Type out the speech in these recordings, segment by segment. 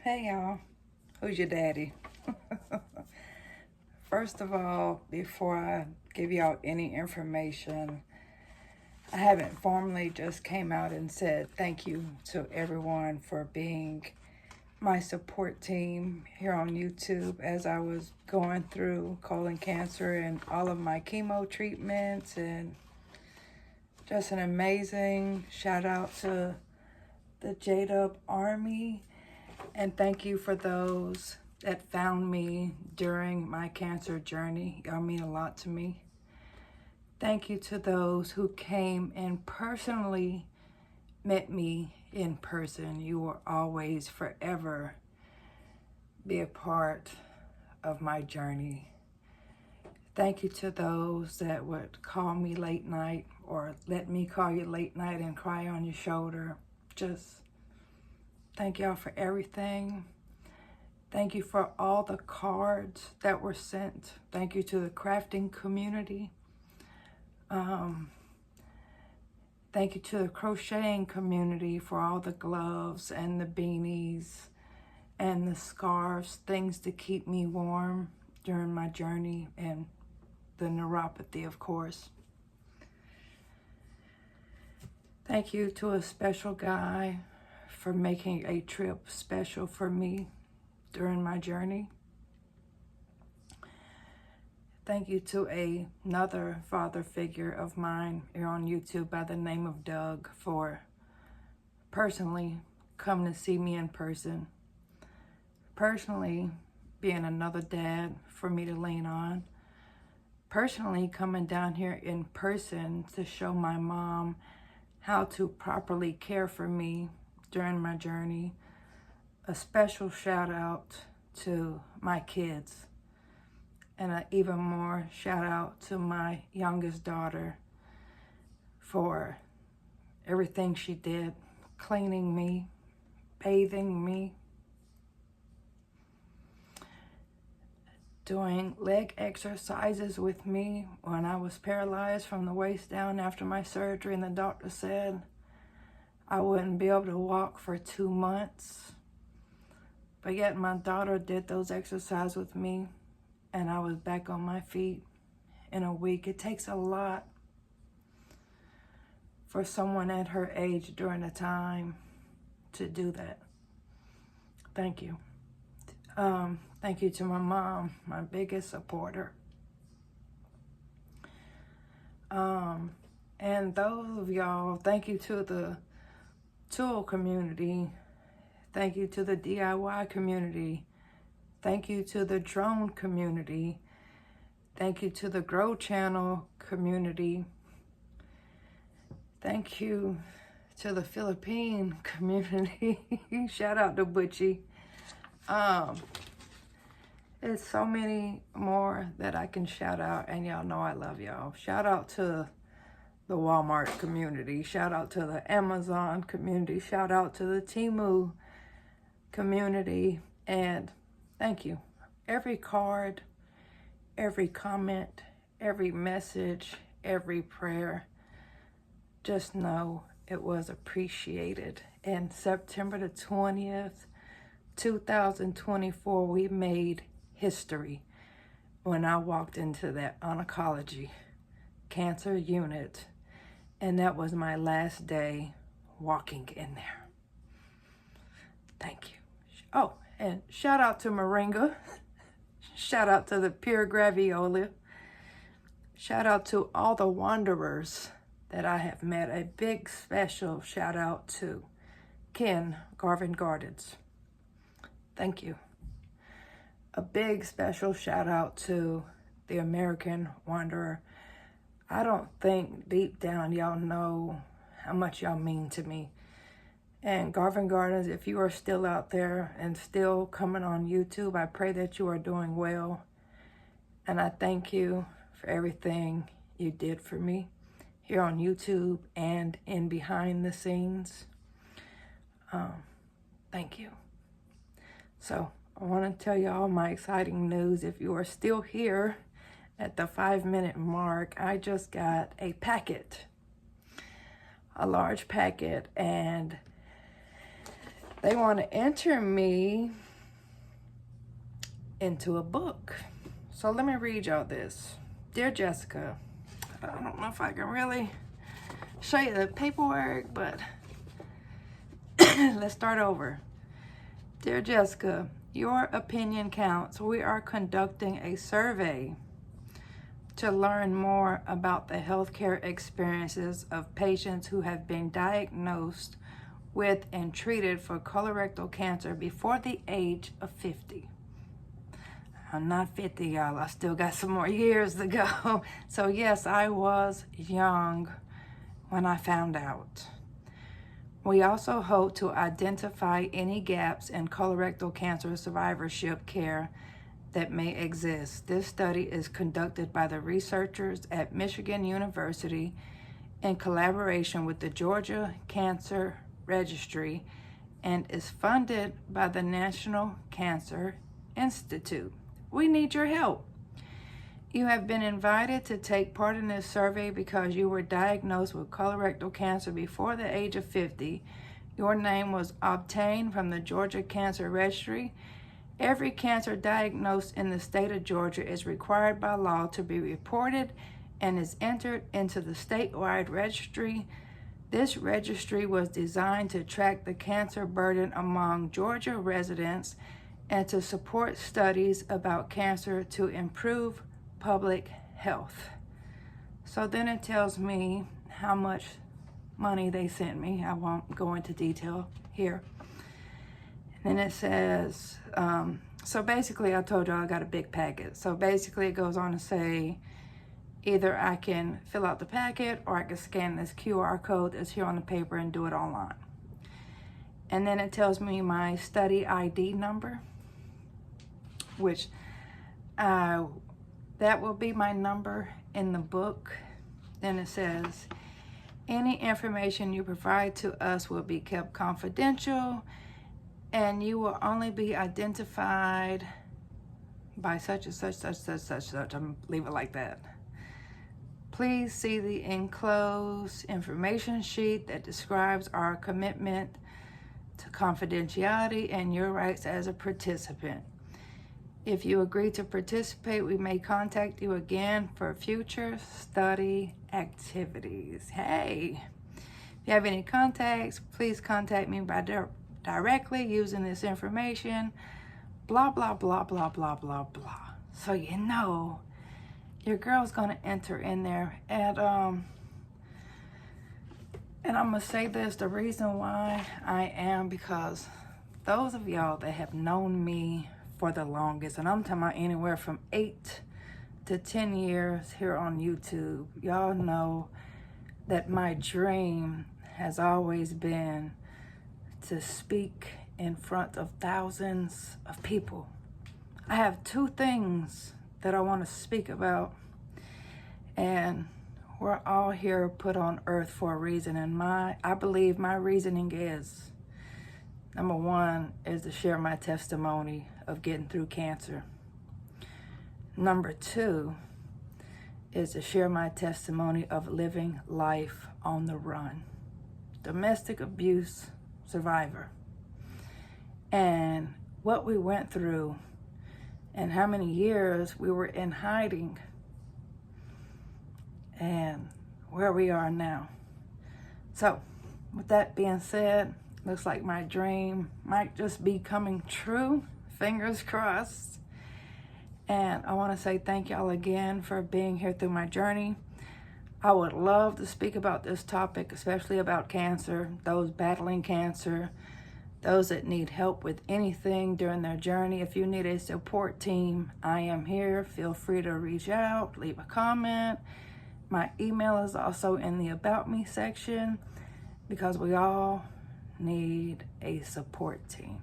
Hey y'all, who's your daddy? First of all, before I give y'all any information, I haven't formally just came out and said thank you to everyone for being my support team here on YouTube as I was going through colon cancer and all of my chemo treatments, and just an amazing shout out to the J-Dub Army. And thank you for those that found me during my cancer journey. Y'all mean a lot to me. Thank you to those who came and personally met me in person. You will always, forever be a part of my journey. Thank you to those that would call me late night or let me call you late night and cry on your shoulder. Just thank y'all for everything. Thank you for all the cards that were sent. Thank you to the crafting community. Thank you to the crocheting community for all the gloves and the beanies and the scarves, things to keep me warm during my journey, and the neuropathy, of course. Thank you to a special guy for making a trip special for me during my journey. Thank you to another father figure of mine here on YouTube by the name of Doug for personally coming to see me in person. Personally being another dad for me to lean on. Personally coming down here in person to show my mom how to properly care for me during my journey. A special shout out to my kids, and an even more shout out to my youngest daughter for everything she did, cleaning me, bathing me, doing leg exercises with me when I was paralyzed from the waist down after my surgery, and the doctor said I wouldn't be able to walk for 2 months. But yet my daughter did those exercises with me, and I was back on my feet in a week. It takes a lot for someone at her age during the time to do that. Thank you. Thank you to my mom, my biggest supporter. And those of y'all, thank you to the tool community. Thank you to the DIY community. Thank you to the drone community. Thank you to the Grow Channel community. Thank you to the Philippine community. Shout out to Butchie. There's so many more that I can shout out, and y'all know I love y'all. Shout out to the Walmart community. Shout out to the Amazon community. Shout out to the Temu community. And thank you. Every card, every comment, every message, every prayer, just know it was appreciated. And September the 20th, 2024, we made history when I walked into that oncology cancer unit, and that was my last day walking in there. Thank you. Oh, and shout out to Moringa. Shout out to the Pure Graviola. Shout out to all the wanderers that I have met. A big special shout out to Ken Garvin Gardens. Thank you. A big special shout out to the American Wanderer. I don't think deep down y'all know how much y'all mean to me. And Garvin Gardens, if you are still out there and still coming on YouTube, I pray that you are doing well. And I thank you for everything you did for me here on YouTube and in behind the scenes. Thank you. So I want to tell you all my exciting news. If you are still here at the 5-minute mark, I just got a packet, a large packet, and they want to enter me into a book. So let me read y'all this. Dear Jessica, I don't know if I can really show you the paperwork, but let's start over. Dear Jessica, your opinion counts. We are conducting a survey to learn more about the healthcare experiences of patients who have been diagnosed with and treated for colorectal cancer before the age of 50. I'm not 50, y'all. I still got some more years to go. So yes, I was young when I found out. We also hope to identify any gaps in colorectal cancer survivorship care that may exist. This study is conducted by the researchers at Michigan University in collaboration with the Georgia Cancer Registry and is funded by the National Cancer Institute. We need your help. You have been invited to take part in this survey because you were diagnosed with colorectal cancer before the age of 50. Your name was obtained from the Georgia Cancer Registry. Every cancer diagnosed in the state of Georgia is required by law to be reported and is entered into the statewide registry. This registry was designed to track the cancer burden among Georgia residents and to support studies about cancer to improve public health. So then it tells me how much money they sent me. I won't go into detail here. And then it says, so basically I told you I got a big packet. So basically it goes on to say, either I can fill out the packet or I can scan this QR code that's here on the paper and do it online. And then it tells me my study ID number, which that will be my number in the book. Then it says, any information you provide to us will be kept confidential and you will only be identified by such and such, such. I'm gonna leave it like that. Please see the enclosed information sheet that describes our commitment to confidentiality and your rights as a participant. If you agree to participate, we may contact you again for future study activities. Hey, if you have any contacts, please contact me by directly using this information. Blah, blah, blah, blah, blah, blah, blah. So you know, your girl's gonna enter in there. And I'm gonna say this, the reason why I am, because those of y'all that have known me for the longest, and I'm talking about anywhere from 8 to 10 years here on YouTube, y'all know that my dream has always been to speak in front of thousands of people. I have 2 things that I want to speak about, and we're all here put on earth for a reason, and I believe my reasoning is, number 1 is to share my testimony of getting through cancer. Number 2 is to share my testimony of living life on the run. Domestic abuse survivor. And what we went through and how many years we were in hiding and where we are now. So with that being said, looks like my dream might just be coming true. Fingers crossed. And I want to say thank y'all again for being here through my journey. I would love to speak about this topic, especially about cancer, those battling cancer, those that need help with anything during their journey. If you need a support team, I am here. Feel free to reach out, leave a comment. My email is also in the About Me section, because we all need a support team.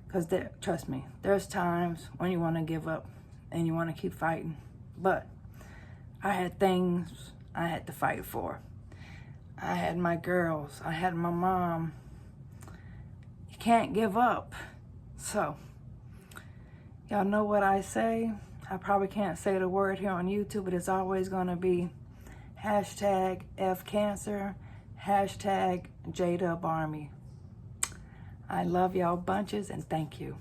Because trust me, there's times when you want to give up and you want to keep fighting. But I had things I had to fight for. I had my girls. I had my mom. You can't give up. So, y'all know what I say. I probably can't say the word here on YouTube, but it's always going to be #FCancer, #JDubArmy. I love y'all bunches, and thank you.